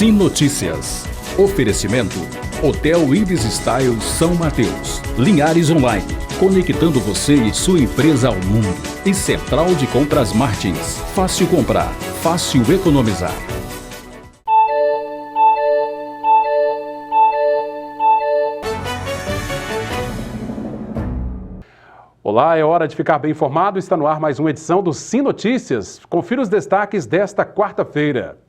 Sim Notícias. Oferecimento: Hotel Ibis Style São Mateus. Linhares Online, conectando você e sua empresa ao mundo. E Central de Compras Martins. Fácil comprar, fácil economizar. Olá, é hora de ficar bem informado. Está no ar mais uma edição do Sim Notícias. Confira os destaques desta quarta-feira.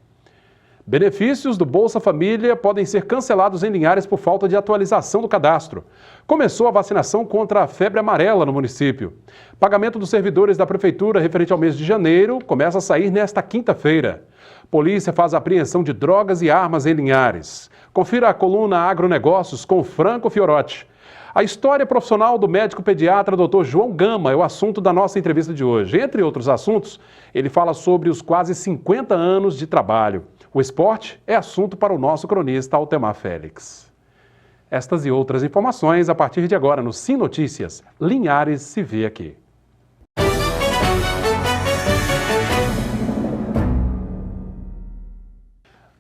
Benefícios do Bolsa Família podem ser cancelados em Linhares por falta de atualização do cadastro. Começou a vacinação contra a febre amarela no município. Pagamento dos servidores da Prefeitura referente ao mês de janeiro começa a sair nesta quinta-feira. Polícia faz apreensão de drogas e armas em Linhares. Confira a coluna Agronegócios com Franco Fiorotti. A história profissional do médico pediatra Dr. João Gama é o assunto da nossa entrevista de hoje. Entre outros assuntos, ele fala sobre os quase 50 anos de trabalho. O esporte é assunto para o nosso cronista Altemar Félix. Estas e outras informações a partir de agora no Sim Notícias. Linhares se vê aqui.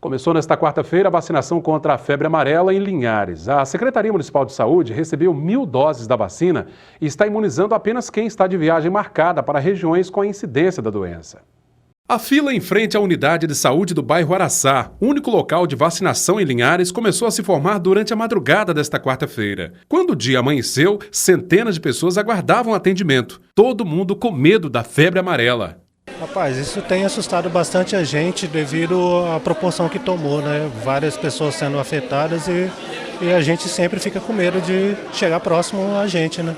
Começou nesta quarta-feira a vacinação contra a febre amarela em Linhares. A Secretaria Municipal de Saúde recebeu 1.000 doses da vacina e está imunizando apenas quem está de viagem marcada para regiões com a incidência da doença. A fila em frente à unidade de saúde do bairro Araçá, único local de vacinação em Linhares, começou a se formar durante a madrugada desta quarta-feira. Quando o dia amanheceu, centenas de pessoas aguardavam atendimento, todo mundo com medo da febre amarela. Rapaz, isso tem assustado bastante a gente devido à proporção que tomou, né? Várias pessoas sendo afetadas e a gente sempre fica com medo de chegar próximo a gente, né?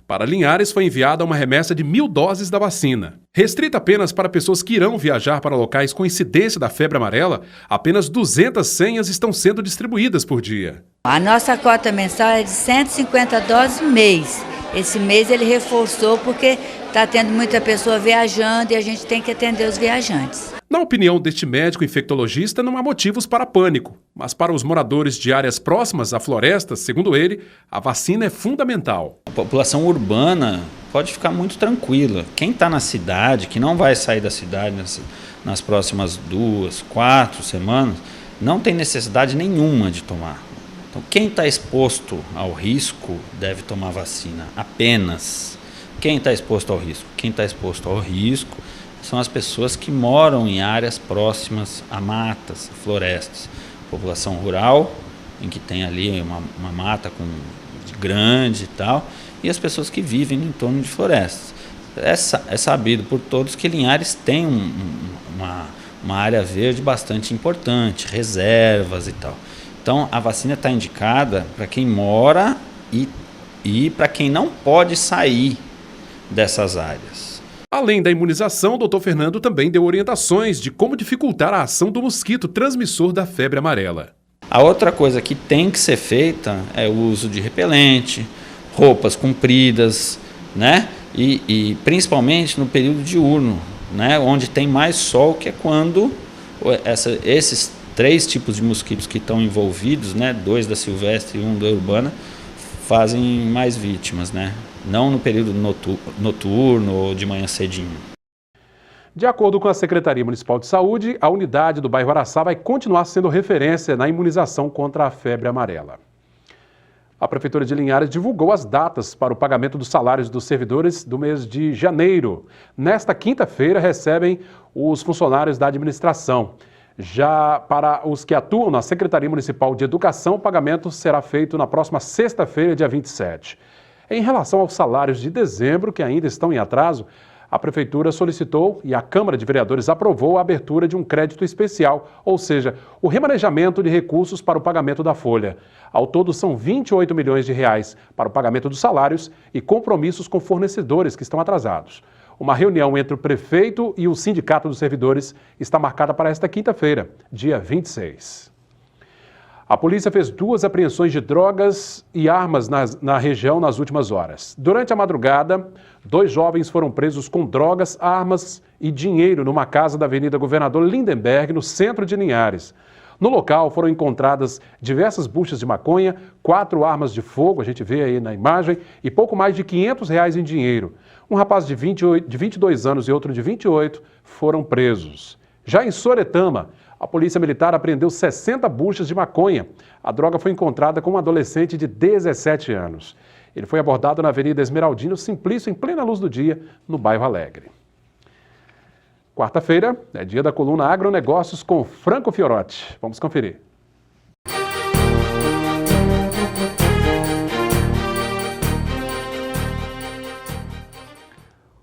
Para Linhares foi enviada uma remessa de 1.000 doses da vacina. Restrita apenas para pessoas que irão viajar para locais com incidência da febre amarela, apenas 200 senhas estão sendo distribuídas por dia. A nossa cota mensal é de 150 doses mês. Esse mês ele reforçou porque está tendo muita pessoa viajando e a gente tem que atender os viajantes. Na opinião deste médico infectologista, não há motivos para pânico, mas para os moradores de áreas próximas à floresta, segundo ele, a vacina é fundamental. A população urbana pode ficar muito tranquila. Quem está na cidade, que não vai sair da cidade nas próximas 2, 4 semanas, não tem necessidade nenhuma de tomar. Então, quem está exposto ao risco deve tomar vacina apenas. Quem está exposto ao risco? Quem está exposto ao risco são as pessoas que moram em áreas próximas a matas, florestas. População rural, em que tem ali uma mata grande e tal, e as pessoas que vivem no entorno de florestas. É sabido por todos que Linhares tem uma área verde bastante importante, reservas e tal. Então, a vacina está indicada para quem mora e para quem não pode sair dessas áreas. Além da imunização, o Dr. Fernando também deu orientações de como dificultar a ação do mosquito transmissor da febre amarela. A outra coisa que tem que ser feita é o uso de repelente, roupas compridas, né? E principalmente no período diurno, né? Onde tem mais sol, que é quando esses 3 tipos de mosquitos que estão envolvidos, né? 2 da silvestre e 1 da urbana, fazem mais vítimas, né? Não no período noturno ou de manhã cedinho. De acordo com a Secretaria Municipal de Saúde, a unidade do bairro Araçá vai continuar sendo referência na imunização contra a febre amarela. A Prefeitura de Linhares divulgou as datas para o pagamento dos salários dos servidores do mês de janeiro. Nesta quinta-feira recebem os funcionários da administração. Já para os que atuam na Secretaria Municipal de Educação, o pagamento será feito na próxima sexta-feira, dia 27. Em relação aos salários de dezembro, que ainda estão em atraso, a Prefeitura solicitou e a Câmara de Vereadores aprovou a abertura de um crédito especial, ou seja, o remanejamento de recursos para o pagamento da folha. Ao todo, são 28 milhões de reais para o pagamento dos salários e compromissos com fornecedores que estão atrasados. Uma reunião entre o prefeito e o Sindicato dos Servidores está marcada para esta quinta-feira, dia 26. A polícia fez 2 apreensões de drogas e armas na região nas últimas horas. Durante a madrugada, 2 jovens foram presos com drogas, armas e dinheiro numa casa da Avenida Governador Lindenberg, no centro de Linhares. No local foram encontradas diversas buchas de maconha, 4 armas de fogo, a gente vê aí na imagem, e pouco mais de R$500 em dinheiro. Um rapaz de 22 anos e outro de 28 foram presos. Já em Soretama, A Polícia Militar apreendeu 60 buchas de maconha. A droga foi encontrada com um adolescente de 17 anos. Ele foi abordado na Avenida Esmeraldino Simplício, em plena luz do dia, no bairro Alegre. Quarta-feira é dia da coluna Agronegócios com Franco Fiorotti. Vamos conferir.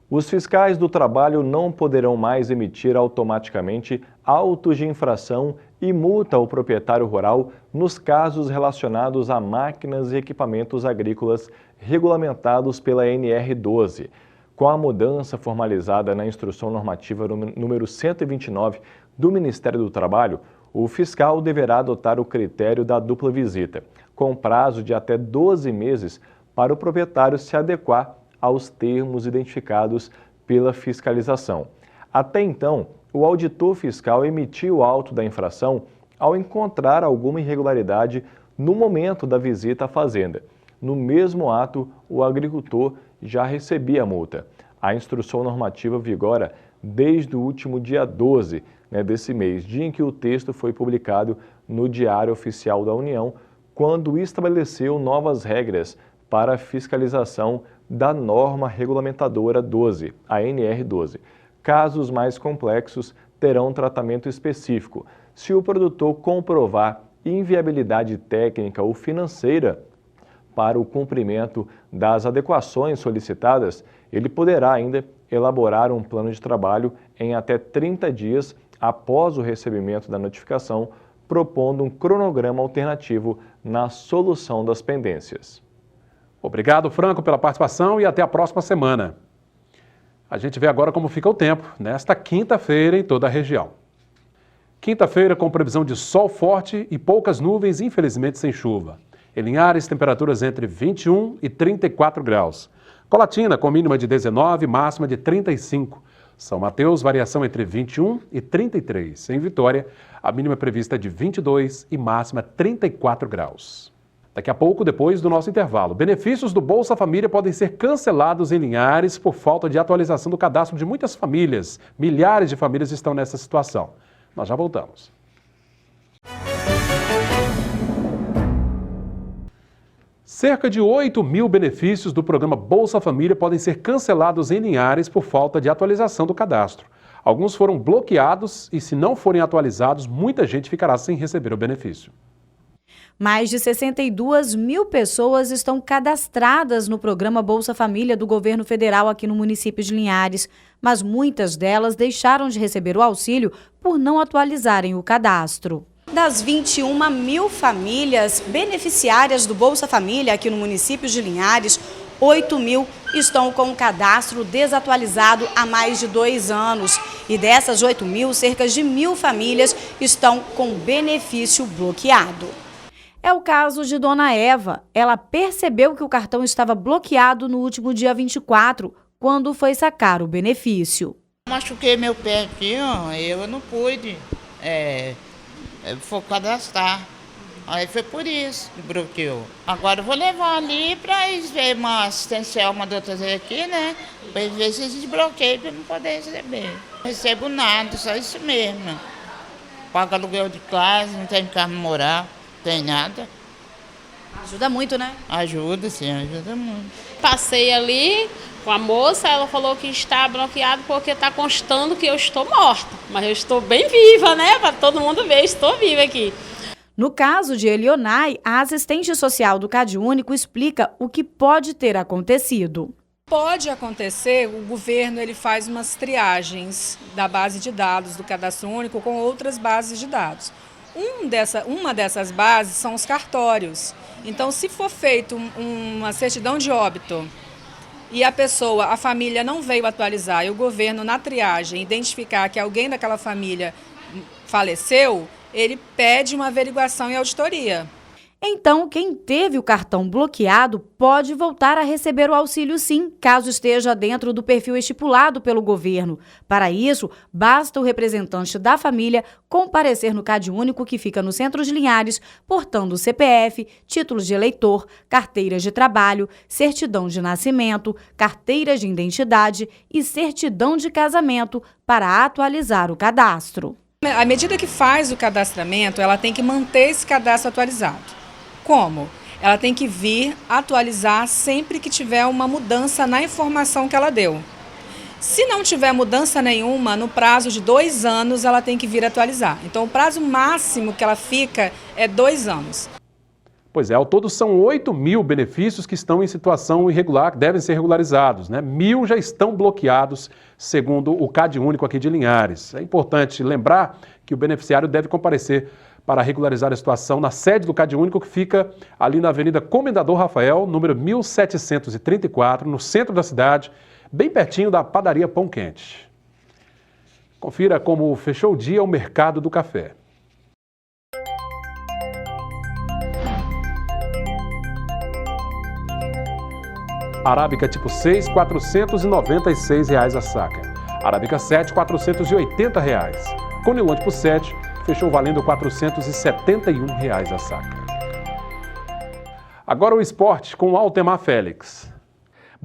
Os fiscais do trabalho não poderão mais emitir automaticamente autos de infração e multa ao proprietário rural nos casos relacionados a máquinas e equipamentos agrícolas regulamentados pela NR12. Com a mudança formalizada na Instrução Normativa número 129 do Ministério do Trabalho, o fiscal deverá adotar o critério da dupla visita, com prazo de até 12 meses para o proprietário se adequar aos termos identificados pela fiscalização. Até então, o auditor fiscal emitiu o auto da infração ao encontrar alguma irregularidade no momento da visita à fazenda. No mesmo ato, o agricultor já recebia a multa. A instrução normativa vigora desde o último dia 12 desse mês, dia em que o texto foi publicado no Diário Oficial da União, quando estabeleceu novas regras para a fiscalização da norma regulamentadora 12, a NR12. Casos mais complexos terão tratamento específico. Se o produtor comprovar inviabilidade técnica ou financeira para o cumprimento das adequações solicitadas, ele poderá ainda elaborar um plano de trabalho em até 30 dias após o recebimento da notificação, propondo um cronograma alternativo na solução das pendências. Obrigado, Franco, pela participação e até a próxima semana. A gente vê agora como fica o tempo nesta quinta-feira em toda a região. Quinta-feira com previsão de sol forte e poucas nuvens, infelizmente sem chuva. Em Linhares, temperaturas entre 21 e 34 graus. Colatina com mínima de 19, máxima de 35. São Mateus, variação entre 21 e 33. Em Vitória, a mínima prevista é de 22 e máxima 34 graus. Daqui a pouco, depois do nosso intervalo, benefícios do Bolsa Família podem ser cancelados em Linhares por falta de atualização do cadastro de muitas famílias. Milhares de famílias estão nessa situação. Nós já voltamos. Cerca de 8 mil benefícios do programa Bolsa Família podem ser cancelados em Linhares por falta de atualização do cadastro. Alguns foram bloqueados e, se não forem atualizados, muita gente ficará sem receber o benefício. Mais de 62 mil pessoas estão cadastradas no programa Bolsa Família do governo federal aqui no município de Linhares, mas muitas delas deixaram de receber o auxílio por não atualizarem o cadastro. Das 21 mil famílias beneficiárias do Bolsa Família aqui no município de Linhares, 8 mil estão com o cadastro desatualizado há mais de 2 anos. E dessas 8 mil, cerca de 1.000 famílias estão com benefício bloqueado. É o caso de Dona Eva. Ela percebeu que o cartão estava bloqueado no último dia 24, quando foi sacar o benefício. Machuquei meu pé aqui, ó, eu não pude cadastrar. Aí foi por isso que bloqueou. Agora eu vou levar ali para eles verem uma assistencial, mandou trazer aqui, né? Para eles verem se eles desbloqueiam para eu não poder receber. Não recebo nada, só isso mesmo. Pago aluguel de casa, não tenho carro morar. Tem nada. Ajuda muito, né? Ajuda, sim, ajuda muito. Passei ali com a moça, ela falou que está bloqueado porque está constando que eu estou morta. Mas eu estou bem viva, né? Para todo mundo ver, estou viva aqui. No caso de Elionai, a assistente social do CadÚnico explica o que pode ter acontecido. Pode acontecer, o governo ele faz umas triagens da base de dados do Cadastro Único com outras bases de dados. Uma dessas bases são os cartórios. Então, se for feito uma certidão de óbito e a família não veio atualizar e o governo, na triagem, identificar que alguém daquela família faleceu, ele pede uma averiguação e auditoria. Então, quem teve o cartão bloqueado pode voltar a receber o auxílio sim, caso esteja dentro do perfil estipulado pelo governo. Para isso, basta o representante da família comparecer no CadÚnico, que fica no centro de Linhares, portando o CPF, títulos de eleitor, carteiras de trabalho, certidão de nascimento, carteiras de identidade e certidão de casamento para atualizar o cadastro. À medida que faz o cadastramento, ela tem que manter esse cadastro atualizado. Como? Ela tem que vir atualizar sempre que tiver uma mudança na informação que ela deu. Se não tiver mudança nenhuma, no prazo de 2 anos, ela tem que vir atualizar. Então, o prazo máximo que ela fica é 2 anos. Pois é, ao todo são 8.000 benefícios que estão em situação irregular, que devem ser regularizados, né? 1.000 já estão bloqueados, segundo o CadÚnico aqui de Linhares. É importante lembrar que o beneficiário deve comparecer para regularizar a situação na sede do CadÚnico, que fica ali na Avenida Comendador Rafael, número 1734, no centro da cidade, bem pertinho da padaria Pão Quente. Confira como fechou o dia o mercado do café. Arábica tipo 6, R$ 496 a saca. Arábica 7, R$ 480. Conilon tipo 7, fechou valendo R$ 471 a saca. Agora o esporte com o Altemar Félix.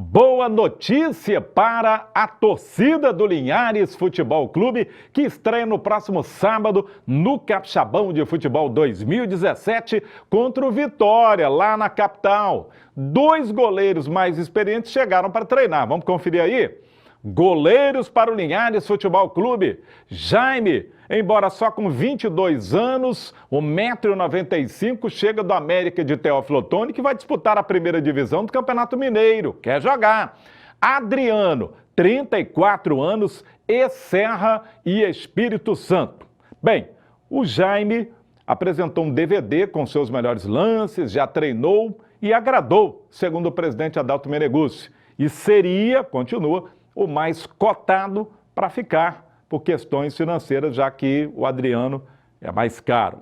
Boa notícia para a torcida do Linhares Futebol Clube, que estreia no próximo sábado no Capixabão de Futebol 2017 contra o Vitória, lá na capital. 2 goleiros mais experientes chegaram para treinar. Vamos conferir aí? Goleiros para o Linhares Futebol Clube. Jaime, embora só com 22 anos, 1,95 m, chega do América de Teófilo Otoni, que vai disputar a primeira divisão do Campeonato Mineiro. Quer jogar. Adriano, 34 anos, ex-Serra e Espírito Santo. Bem, o Jaime apresentou um DVD com seus melhores lances, já treinou e agradou, segundo o presidente Adalto Meneguzzi. E seria, continua, o mais cotado para ficar por questões financeiras, já que o Adriano é mais caro.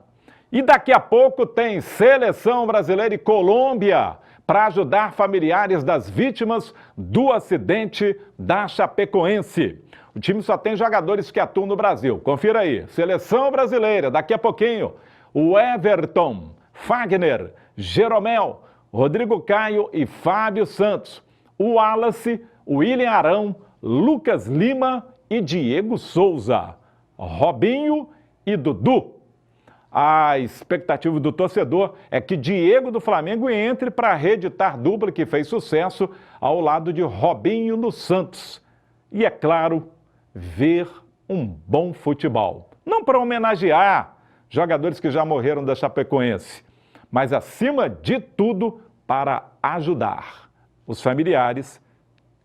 E daqui a pouco tem Seleção Brasileira e Colômbia para ajudar familiares das vítimas do acidente da Chapecoense. O time só tem jogadores que atuam no Brasil. Confira aí. Seleção Brasileira, daqui a pouquinho, o Everton, Fagner, Jeromel, Rodrigo Caio e Fábio Santos. O Wallace, o William Arão, Lucas Lima e Diego Souza, Robinho e Dudu. A expectativa do torcedor é que Diego do Flamengo entre para reeditar dupla que fez sucesso ao lado de Robinho no Santos. E é claro, ver um bom futebol. Não para homenagear jogadores que já morreram da Chapecoense, mas acima de tudo para ajudar os familiares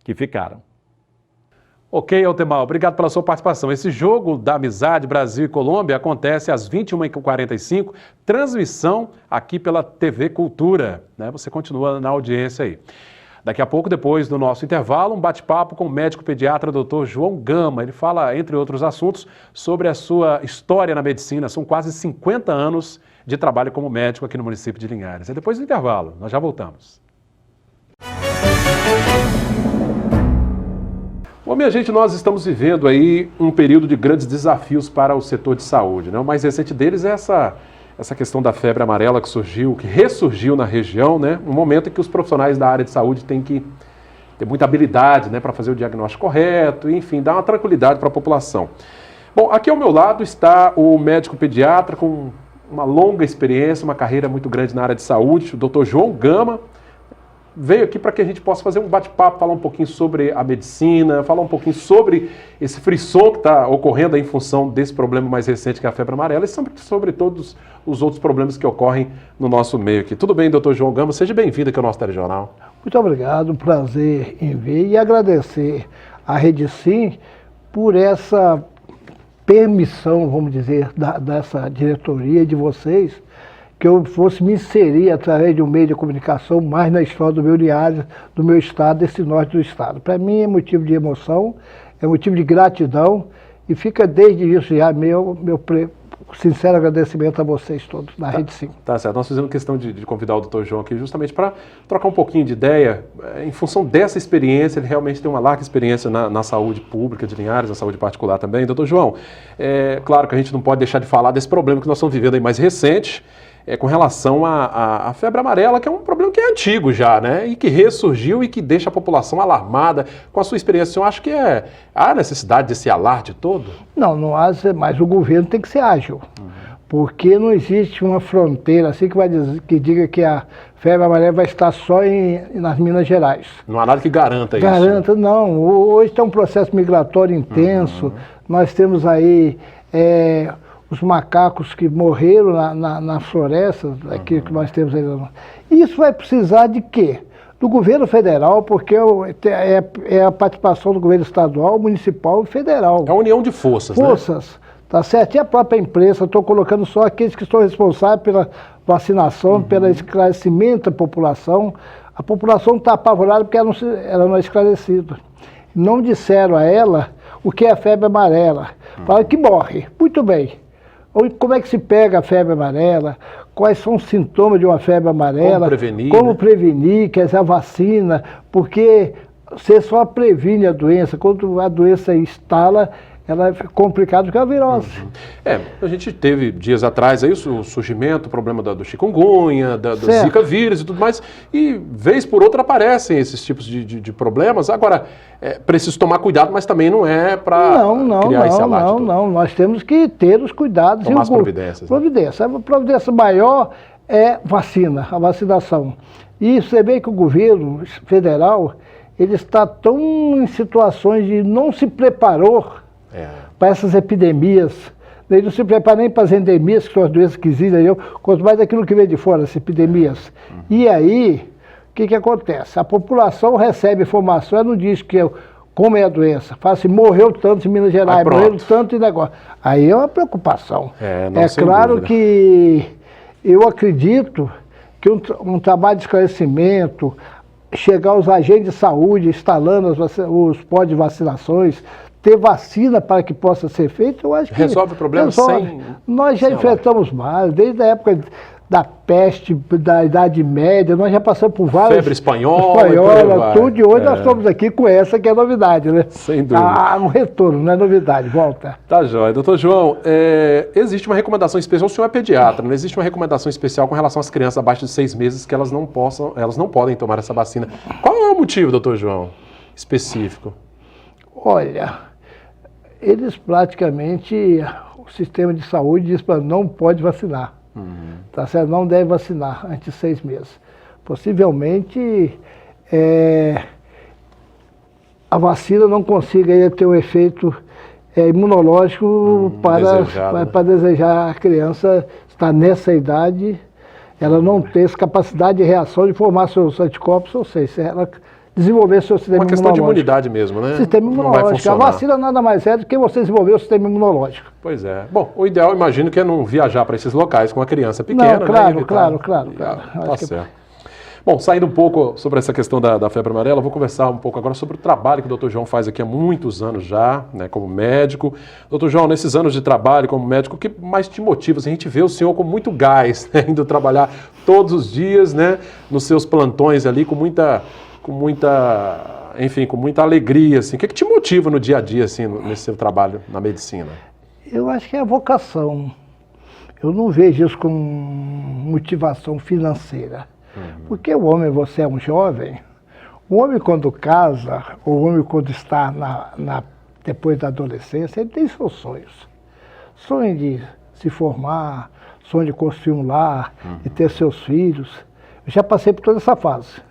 que ficaram. Ok, Altemar, obrigado pela sua participação. Esse jogo da amizade Brasil e Colômbia acontece às 21h45, transmissão aqui pela TV Cultura, né? Você continua na audiência aí. Daqui a pouco, depois do nosso intervalo, um bate-papo com o médico pediatra Dr. João Gama. Ele fala, entre outros assuntos, sobre a sua história na medicina. São quase 50 anos de trabalho como médico aqui no município de Linhares. É depois do intervalo, nós já voltamos. Bom, minha gente, nós estamos vivendo aí um período de grandes desafios para o setor de saúde, né? O mais recente deles é essa questão da febre amarela que ressurgiu na região, né? Um momento em que os profissionais da área de saúde têm que ter muita habilidade, né, para fazer o diagnóstico correto, e, enfim, dar uma tranquilidade para a população. Bom, aqui ao meu lado está o médico pediatra com uma longa experiência, uma carreira muito grande na área de saúde, o Dr. João Gama. Veio aqui para que a gente possa fazer um bate-papo, falar um pouquinho sobre a medicina, falar um pouquinho sobre esse frisson que está ocorrendo em função desse problema mais recente que é a febre amarela e sobre todos os outros problemas que ocorrem no nosso meio aqui. Tudo bem, doutor João Gama? Seja bem-vindo aqui ao nosso telejornal. Muito obrigado, um prazer em ver e agradecer à Rede Sim por essa permissão, vamos dizer, dessa diretoria de vocês, que eu fosse me inserir através de um meio de comunicação mais na história do meu Linhares, do meu estado, desse norte do estado. Para mim é motivo de emoção, é motivo de gratidão e fica desde isso já meu sincero agradecimento a vocês todos da Rede 5. Tá certo, nós fizemos questão de convidar o Dr. João aqui justamente para trocar um pouquinho de ideia, em função dessa experiência, ele realmente tem uma larga experiência na saúde pública de Linhares, na saúde particular também. Dr. João, claro que a gente não pode deixar de falar desse problema que nós estamos vivendo aí mais recente, com relação à febre amarela, que é um problema que é antigo já, né? E que ressurgiu e que deixa a população alarmada. Com a sua experiência, o senhor acha que há necessidade desse alarde todo? Não há, mas o governo tem que ser ágil. Porque não existe uma fronteira assim que diga que a febre amarela vai estar só nas Minas Gerais. Não há nada que garanta isso. Garanta, não. Hoje tem um processo migratório intenso. Nós temos aí os macacos que morreram nas florestas, aqui que nós temos aí. Isso vai precisar de quê? Do governo federal, porque é a participação do governo estadual, municipal e federal. É a união de forças, né? Tá certo? E a própria imprensa, estou colocando só aqueles que estão responsáveis pela vacinação, pelo esclarecimento da população. A população está apavorada porque ela não é esclarecida. Não disseram a ela o que é a febre amarela. Falaram que morre. Muito bem. Como é que se pega a febre amarela? Quais são os sintomas de uma febre amarela? Como prevenir, quer dizer, a vacina, porque você só previne a doença. Quando a doença instala, ela é complicada porque é a virose. A gente teve dias atrás aí o surgimento, o problema do chikungunya, do Zika vírus e tudo mais, e vez por outra aparecem esses tipos de problemas. Agora, preciso tomar cuidado, mas também não é para criar esse alarde todo. Não, nós temos que ter os cuidados. Tomar as providências. Providência. A providência maior é a vacinação. E você vê que o governo federal, ele está tão em situações de não se preparou para essas epidemias. Ele não se prepara nem para as endemias, que são as doenças que existem, quanto mais aquilo que vem de fora, as epidemias. E aí, o que acontece? A população recebe informação, ela não diz como é a doença. Fala assim, morreu tanto em Minas Gerais, morreu tanto em negócio. Aí é uma preocupação. Claro que eu acredito que um trabalho de esclarecimento, chegar aos agentes de saúde, instalando os postos de vacinações, ter vacina para que possa ser feito, eu acho que resolve o problema sem... Nós já enfrentamos mais, desde a época da peste, da Idade Média, nós já passamos por várias... Febre espanhola, tudo, e hoje nós estamos aqui com essa que é novidade, né? Sem dúvida. Um retorno, não é novidade, volta. Tá jóia. Doutor João, existe uma recomendação especial, o senhor é pediatra, não existe uma recomendação especial com relação às crianças abaixo de 6 meses que elas não podem tomar essa vacina. Qual é o motivo, doutor João, específico? Olha, eles praticamente, o sistema de saúde diz para não pode vacinar. Tá certo? Não deve vacinar antes de 6 meses. Possivelmente a vacina não consiga ter um efeito imunológico para desejar a criança estar nessa idade, ela não ter essa capacidade de reação de formar seus anticorpos, ou seja, ela desenvolver seu sistema imunológico. Uma questão de imunidade mesmo, né? Sistema imunológico. A vacina nada mais é do que você desenvolver o sistema imunológico. Pois é. Bom, o ideal, imagino, que é não viajar para esses locais com a criança pequena. Não, claro. Tá certo. Bom, saindo um pouco sobre essa questão da febre amarela, vou conversar um pouco agora sobre o trabalho que o Dr. João faz aqui há muitos anos já, né, como médico. Dr. João, nesses anos de trabalho como médico, o que mais te motiva? A gente vê o senhor com muito gás, né, indo trabalhar todos os dias, né, nos seus plantões ali, com muita alegria, assim. O que te motiva no dia a dia, assim, nesse seu trabalho na medicina? Eu acho que é a vocação. Eu não vejo isso com motivação financeira. Porque o homem, você é um jovem, o homem quando casa, ou o homem quando está depois da adolescência, ele tem seus sonhos. Sonho de se formar, sonho de construir um lar, de ter seus filhos. Eu já passei por toda essa fase.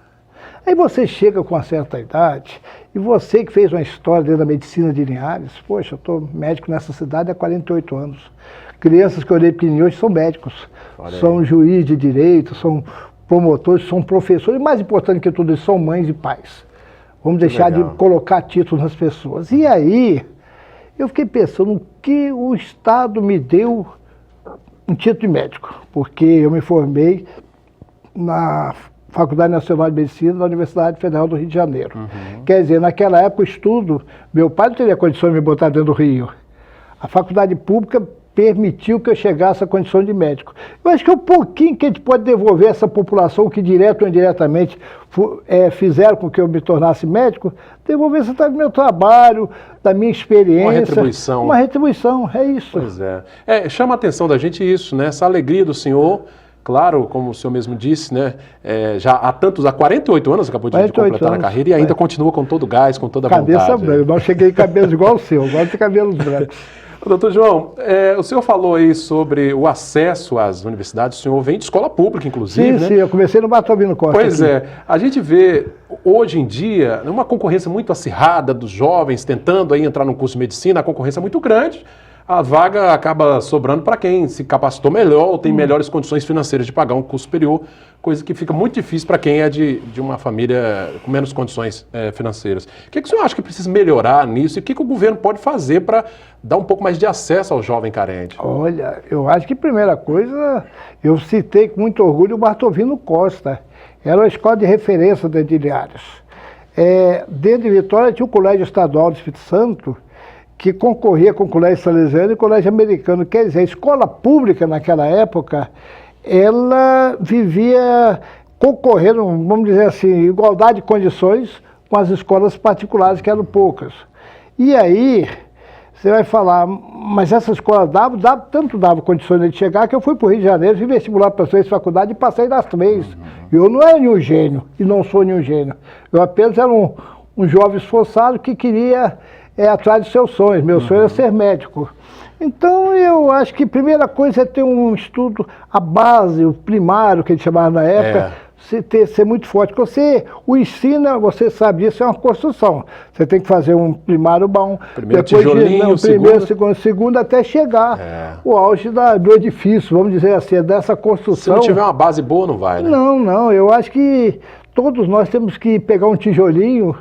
Aí você chega com uma certa idade, e você que fez uma história dentro da medicina de Linhares, poxa, eu estou médico nessa cidade há 48 anos. Crianças que eu olhei pequenininho hoje são médicos, são juízes de direito, são promotores, são professores, e mais importante que tudo isso, são mães e pais. Vamos deixar de colocar títulos nas pessoas. E aí, eu fiquei pensando o que o Estado me deu um título de médico, porque eu me formei na Faculdade Nacional de Medicina da Universidade Federal do Rio de Janeiro. Quer dizer, naquela época o estudo, meu pai não teria condições de me botar dentro do Rio. A faculdade pública permitiu que eu chegasse à condição de médico. Eu acho que é um pouquinho que a gente pode devolver essa população que direto ou indiretamente fizeram com que eu me tornasse médico, devolver esse do meu trabalho, da minha experiência. Uma retribuição. Uma retribuição, é isso. Pois é. Chama a atenção da gente isso, né? Essa alegria do senhor Claro, como o senhor mesmo disse, né, já há 48 anos acabou de completar a carreira e ainda continua com todo o gás, com toda a vontade. Cabeça branca, eu não cheguei cabelo igual o seu, agora tem cabelos brancos. Doutor João, o senhor falou aí sobre o acesso às universidades, o senhor vem de escola pública, inclusive, Sim, né? sim, eu comecei no Bartolomeu Costa. Pois aqui. é, a gente vê hoje em dia uma concorrência muito acirrada dos jovens tentando aí entrar no curso de medicina, a concorrência é muito grande, a vaga acaba sobrando para quem se capacitou melhor ou tem melhores condições financeiras de pagar um curso superior, coisa que fica muito difícil para quem é de uma família com menos condições financeiras. O que o senhor acha que precisa melhorar nisso e o que o governo pode fazer para dar um pouco mais de acesso ao jovem carente? Olha, eu acho que primeira coisa, eu citei com muito orgulho o Bartolomeu Costa. Era uma escola de referência dentro de Linhares. Dentro de Vitória tinha o Colégio Estadual do Espírito Santo, que concorria com o Colégio Salesiano e o Colégio Americano. Quer dizer, a escola pública naquela época, ela vivia concorrendo, vamos dizer assim, igualdade de condições com as escolas particulares, que eram poucas. E aí, você vai falar, mas essa escola tanto dava condições de chegar, que eu fui para o Rio de Janeiro, fiz vestibular para 3 faculdades e passei das 3. Eu não era nenhum gênio, e não sou nenhum gênio. Eu apenas era um jovem esforçado que queria atrás dos seus sonhos. Meu sonho era ser médico. Então, eu acho que a primeira coisa é ter um estudo, a base, o primário, que a gente chamava na época, ser muito forte. Porque o ensino, você sabe disso, é uma construção. Você tem que fazer um primário bom, primeiro depois tijolinho, primeiro, segundo, até chegar o auge do edifício, vamos dizer assim, dessa construção. Se não tiver uma base boa, não vai, né? Não, eu acho que todos nós temos que pegar um tijolinho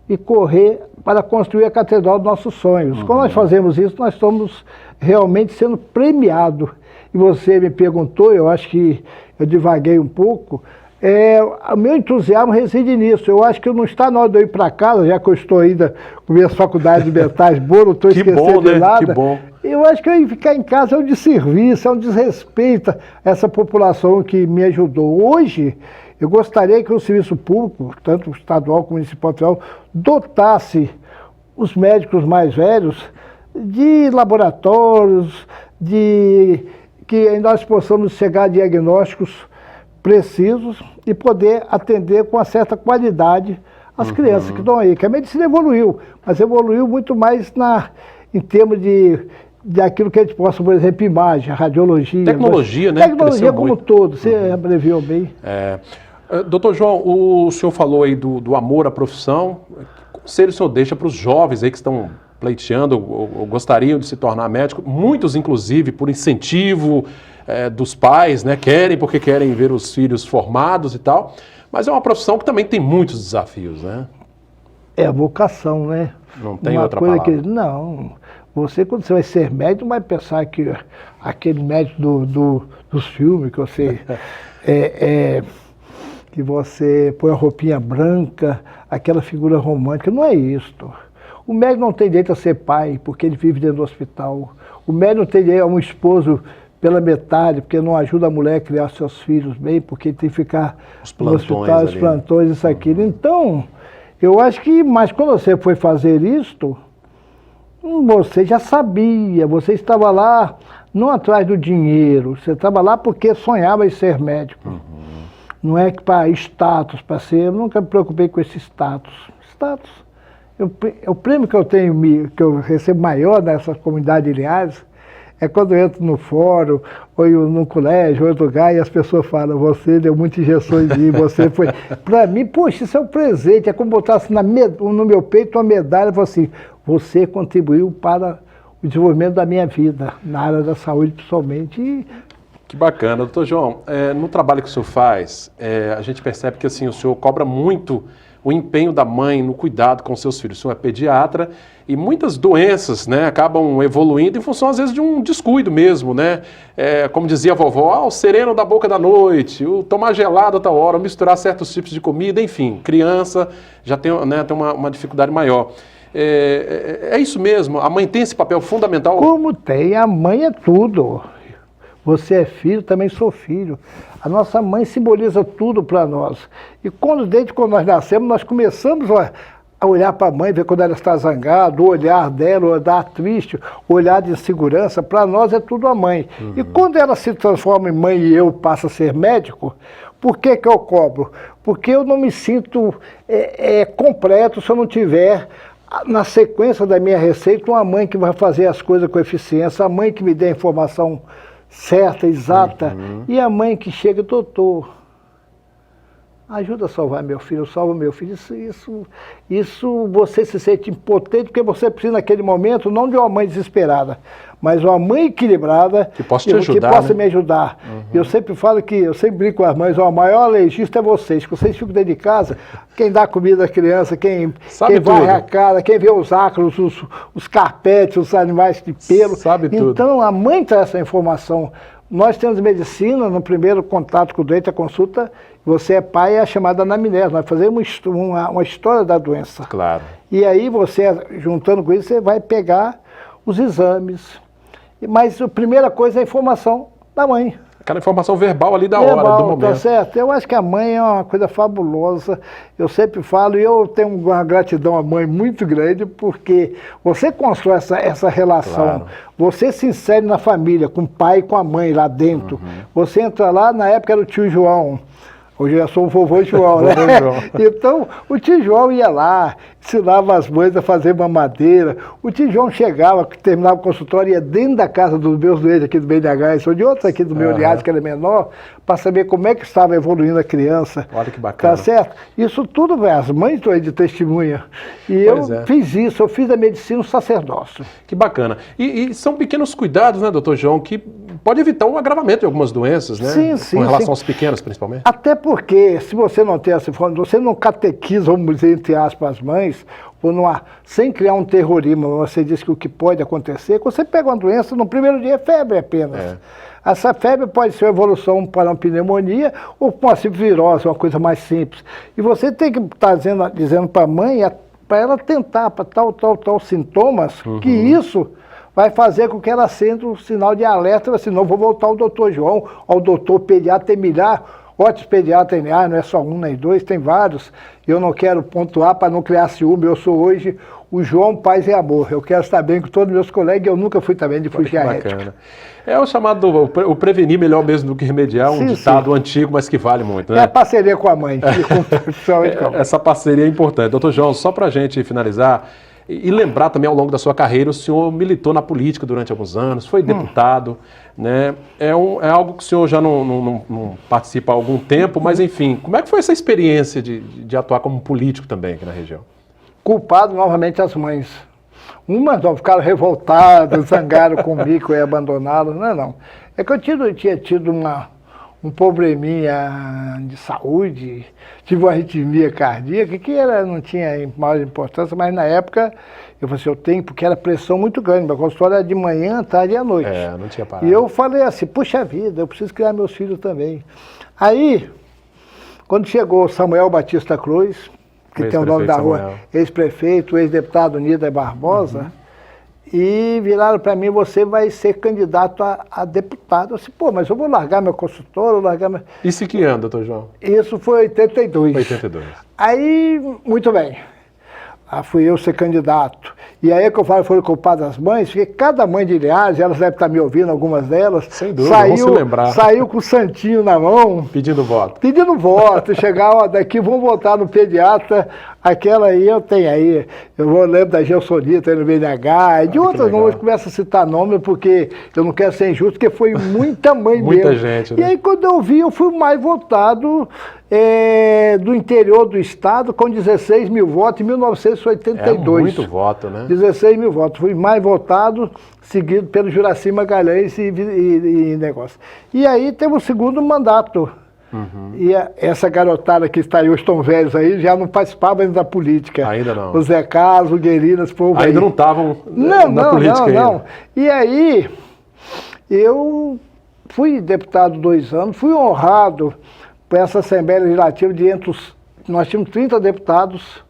e correr para construir a catedral dos nossos sonhos. Quando nós fazemos isso, nós estamos realmente sendo premiados. E você me perguntou, eu acho que eu divaguei um pouco, o meu entusiasmo reside nisso. Eu acho que não está na hora de eu ir para casa, já que eu estou ainda com minhas faculdades mentais boas, não estou esquecendo de nada. Que bom. Eu acho que eu ir ficar em casa é um desserviço, é um desrespeito a essa população que me ajudou. Hoje, eu gostaria que o serviço público, tanto estadual como municipal, dotasse os médicos mais velhos de laboratórios, que nós possamos chegar a diagnósticos precisos e poder atender com uma certa qualidade as crianças que estão aí. Que a medicina evoluiu, mas evoluiu muito mais em termos de aquilo que a gente possa, por exemplo, imagem, radiologia. Tecnologia, né? Tecnologia como um todo, você abreviou bem. Doutor João, o senhor falou aí do amor à profissão. Que conselho o senhor deixa para os jovens aí que estão pleiteando ou gostariam de se tornar médico? Muitos, inclusive, por incentivo dos pais, né? Porque querem ver os filhos formados e tal. Mas é uma profissão que também tem muitos desafios, né? É a vocação, né? Não tem outra palavra. Não. Você, quando você vai ser médico, vai pensar que aquele médico dos filmes, que você que você põe a roupinha branca, aquela figura romântica. Não é isto. O médico não tem direito a ser pai, porque ele vive dentro do hospital. O médico não tem direito a um esposo pela metade, porque não ajuda a mulher a criar seus filhos bem, porque ele tem que ficar no hospital, os plantões, isso, aquilo. Então, eu acho que, mas quando você foi fazer isto, você já sabia, você estava lá não atrás do dinheiro, você estava lá porque sonhava em ser médico. Não é que para status, para ser, eu nunca me preocupei com esse status. O prêmio que eu tenho, que eu recebo maior nessa comunidade de Linhares, é quando eu entro no fórum, ou no colégio, ou em outro lugar, e as pessoas falam, você deu muitas injeções de você foi... Para mim, poxa, isso é um presente, é como botasse no meu peito uma medalha, assim, você contribuiu para o desenvolvimento da minha vida, na área da saúde, principalmente. Que bacana. Doutor João, no trabalho que o senhor faz, a gente percebe que assim, o senhor cobra muito o empenho da mãe no cuidado com seus filhos. O senhor é pediatra e muitas doenças, né, acabam evoluindo em função, às vezes, de um descuido mesmo, né? Como dizia a vovó, o sereno da boca da noite, o tomar gelado a tal hora, misturar certos tipos de comida, enfim, criança já tem, né, tem uma dificuldade maior. É isso mesmo? A mãe tem esse papel fundamental? Como tem, a mãe é tudo. Você é filho, também sou filho. A nossa mãe simboliza tudo para nós. E desde quando nós nascemos, nós começamos a olhar para a mãe, ver quando ela está zangada, o olhar dela, o olhar triste, o olhar de insegurança, para nós é tudo a mãe. E quando ela se transforma em mãe e eu passo a ser médico, por que eu cobro? Porque eu não me sinto completo se eu não tiver, na sequência da minha receita, uma mãe que vai fazer as coisas com eficiência, a mãe que me dê a informação certa, exata, e a mãe que chega, doutor, ajuda a salvar meu filho, salva meu filho. Isso você se sente impotente, porque você precisa naquele momento, não de uma mãe desesperada, mas uma mãe equilibrada que possa te ajudar, que possa me ajudar. Eu sempre falo eu sempre brinco com as mães, o maior alergista é vocês, que vocês ficam dentro de casa, quem dá comida às crianças, quem varre a cara, quem vê os ácaros, os carpetes, os animais de pelo. Sabe tudo. Então a mãe traz essa informação. Nós temos medicina, no primeiro contato com o doente, a consulta, você é pai, é chamada anamnese. Nós fazemos uma história da doença. Claro. E aí você, juntando com isso, você vai pegar os exames. Mas a primeira coisa é a informação da mãe. Aquela informação verbal ali da hora, do momento. Tá certo? Eu acho que a mãe é uma coisa fabulosa. Eu sempre falo, e eu tenho uma gratidão à mãe muito grande, porque você constrói essa relação, claro. Você se insere na família, com o pai e com a mãe lá dentro. Você entra lá, na época era o tio João. Hoje eu sou o vovô João, né? Então, o tio João ia lá, ensinava as mães a fazer mamadeira. O tio João chegava, terminava o consultório, ia dentro da casa dos meus doentes aqui do BNH, ou de outros aqui do meu Aliás, que era menor, para saber como é que estava evoluindo a criança. Olha que bacana. Tá certo? Isso tudo, as mães estão aí de testemunha. E fiz isso, eu fiz a medicina um sacerdócio. Que bacana. E são pequenos cuidados, né, doutor João, que pode evitar um agravamento de algumas doenças, né? Sim, sim. Com relação aos pequenos, principalmente. Até porque, se você não tem essa informação, você não catequiza, vamos dizer, entre aspas, as mães, ou sem criar um terrorismo, você diz que o que pode acontecer, quando você pega uma doença, no primeiro dia é febre apenas. Essa febre pode ser uma evolução para uma pneumonia ou para uma simples virose, uma coisa mais simples. E você tem que estar dizendo para a mãe, para ela tentar, para tal sintomas, que isso vai fazer com que ela acenda um sinal de alerta, senão vou voltar ao doutor João, ao doutor pediatra, tem ótimos pediatras, não é só um nem dois, tem vários. Eu não quero pontuar para não criar ciúme, eu sou hoje o João Paz e Amor. Eu quero estar bem com todos os meus colegas, eu nunca fui também de fugir à ética. É o chamado, o prevenir melhor mesmo do que remediar, um ditado antigo, mas que vale muito, né? É a parceria com a mãe. Essa parceria é importante. Doutor João, só para a gente finalizar, e lembrar também, ao longo da sua carreira, o senhor militou na política durante alguns anos, foi deputado, né? É algo que o senhor já não participa há algum tempo, mas enfim, como é que foi essa experiência de atuar como político também aqui na região? Culpado novamente as mães. Umas não ficaram revoltadas, zangaram comigo e abandonaram, não. É que eu tinha tido um probleminha de saúde, tive uma arritmia cardíaca, que não tinha maior importância, mas na época eu falei assim, eu tenho, porque era pressão muito grande, meu consultório era de manhã, tarde e à noite. Não tinha parado. E eu falei assim, puxa vida, eu preciso criar meus filhos também. Aí, quando chegou Samuel Batista Cruz, que tem o nome da rua, ex-prefeito, ex-deputado Nida Barbosa, e viraram para mim, você vai ser candidato a deputado. Eu disse, mas eu vou largar meu consultório, Isso em que ano, doutor João? Isso foi 82. 82. Aí, muito bem. Fui eu ser candidato. E aí que eu falo, foram culpadas as mães, porque cada mãe de Linhares, elas devem estar me ouvindo, algumas delas. Sem dúvida, vão se lembrar. Saiu com o santinho na mão. Pedindo voto. Pedindo voto. Chegar, daqui vão votar no pediatra. Aquela aí eu tenho aí. Eu lembro da Gelsonita aí no BNH, e de outras nomes, começo a citar nome, porque eu não quero ser injusto, porque foi muita mãe muita mesmo. Gente, né? E aí quando eu vi, eu fui mais votado do interior do estado, com 16 mil votos em 1982. Muito voto, né? 16 mil votos. Fui mais votado, seguido pelo Juraci Magalhães e negócio. E aí teve o segundo mandato. E essa garotada que está aí, os tão velhos aí, já não participavam ainda da política. Ainda não. O Zé Carlos, o Guerinas, povo ainda não estavam na política ainda. E aí, eu fui deputado 2 anos, fui honrado por essa Assembleia Legislativa nós tínhamos 30 deputados,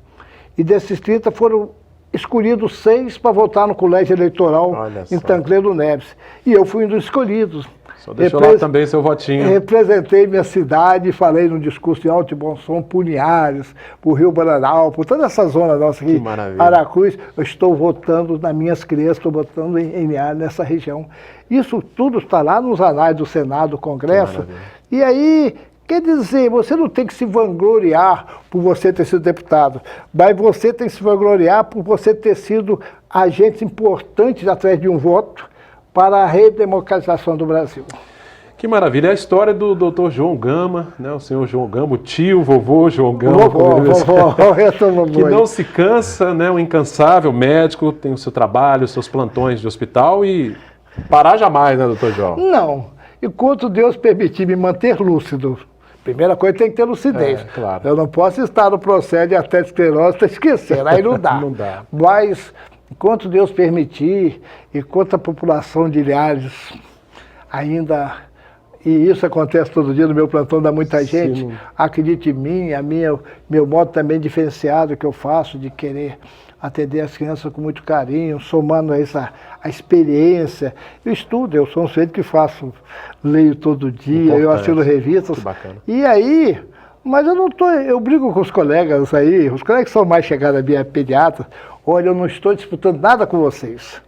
e desses 30 foram escolhidos 6 para votar no colégio eleitoral em Tancredo Neves. E eu fui um dos escolhidos. Só deixou lá também seu votinho. Representei minha cidade, falei num discurso de alto e bom som por Linhares, por Rio Bananal, por toda essa zona nossa aqui, Aracruz. Eu estou votando nas minhas crianças, estou votando em Linhares, nessa região. Isso tudo está lá nos anais do Senado, do Congresso. E aí, quer dizer, você não tem que se vangloriar por você ter sido deputado, mas você tem que se vangloriar por você ter sido agente importante através de um voto para a redemocratização do Brasil. Que maravilha. É a história do Dr. João Gama, né? O senhor João Gama, o tio, vovô João Gama. Vovô, que não se cansa, né? Um incansável médico, tem o seu trabalho, os seus plantões de hospital e parar jamais, né, doutor João? Não. Enquanto Deus permitir me manter lúcido, primeira coisa tem que ter lucidez. Claro. Eu não posso estar no processo de arteriosclerose e esquecer, aí não dá. Não dá. Mas, enquanto Deus permitir, enquanto a população de Linhares ainda, e isso acontece todo dia no meu plantão, dá muita gente, acredite em mim, meu modo também diferenciado que eu faço de querer atender as crianças com muito carinho, somando a a experiência. Eu estudo, eu sou um sujeito que leio todo dia, eu assino revistas. E aí, mas eu brigo com os colegas aí, os colegas que são mais chegados a minha pediatra, olha, eu não estou disputando nada com vocês.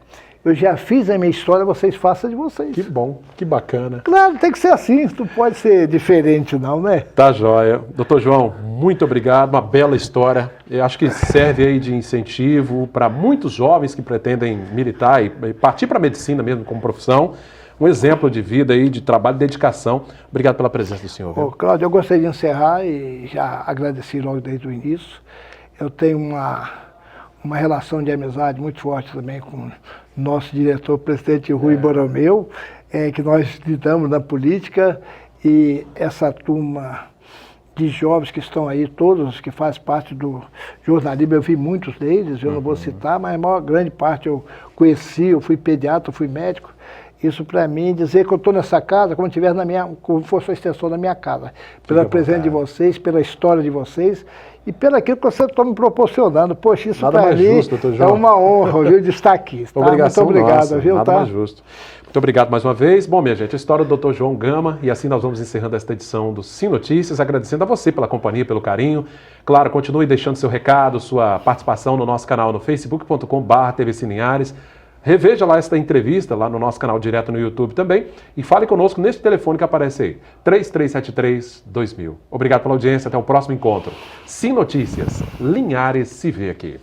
Eu já fiz a minha história, vocês façam de vocês. Que bom, que bacana. Claro, tem que ser assim, não pode ser diferente não, né? Tá joia. Doutor João, muito obrigado, uma bela história. Eu acho que serve aí de incentivo para muitos jovens que pretendem militar e partir para a medicina mesmo como profissão. Um exemplo de vida aí, de trabalho e dedicação. Obrigado pela presença do senhor. Cláudio, eu gostaria de encerrar e já agradeci logo desde o início. Eu tenho uma relação de amizade muito forte também com nosso diretor, presidente Rui Borromeu, que nós lidamos na política, e essa turma de jovens que estão aí, todos que fazem parte do jornalismo, eu vi muitos deles, eu não vou citar, mas a maior grande parte eu conheci, eu fui pediatra, eu fui médico. Isso para mim, dizer que eu estou nessa casa como estiver como fosse a extensão da minha casa. Pela presença de vocês, pela história de vocês e pelo aquilo que você está me proporcionando. Poxa, isso para mim é uma honra, viu, de estar aqui. Tá? Muito obrigado, nossa, viu? Nada mais justo. Muito obrigado mais uma vez. Bom, minha gente, a história do Dr. João Gama, e assim nós vamos encerrando esta edição do Sim Notícias, agradecendo a você pela companhia, pelo carinho. Claro, continue deixando seu recado, sua participação no nosso canal no facebook.com/TVC Linhares. Reveja lá esta entrevista, lá no nosso canal direto no YouTube também, e fale conosco neste telefone que aparece aí, 3373-2000. Obrigado pela audiência, até o próximo encontro. Sim Notícias, Linhares se vê aqui.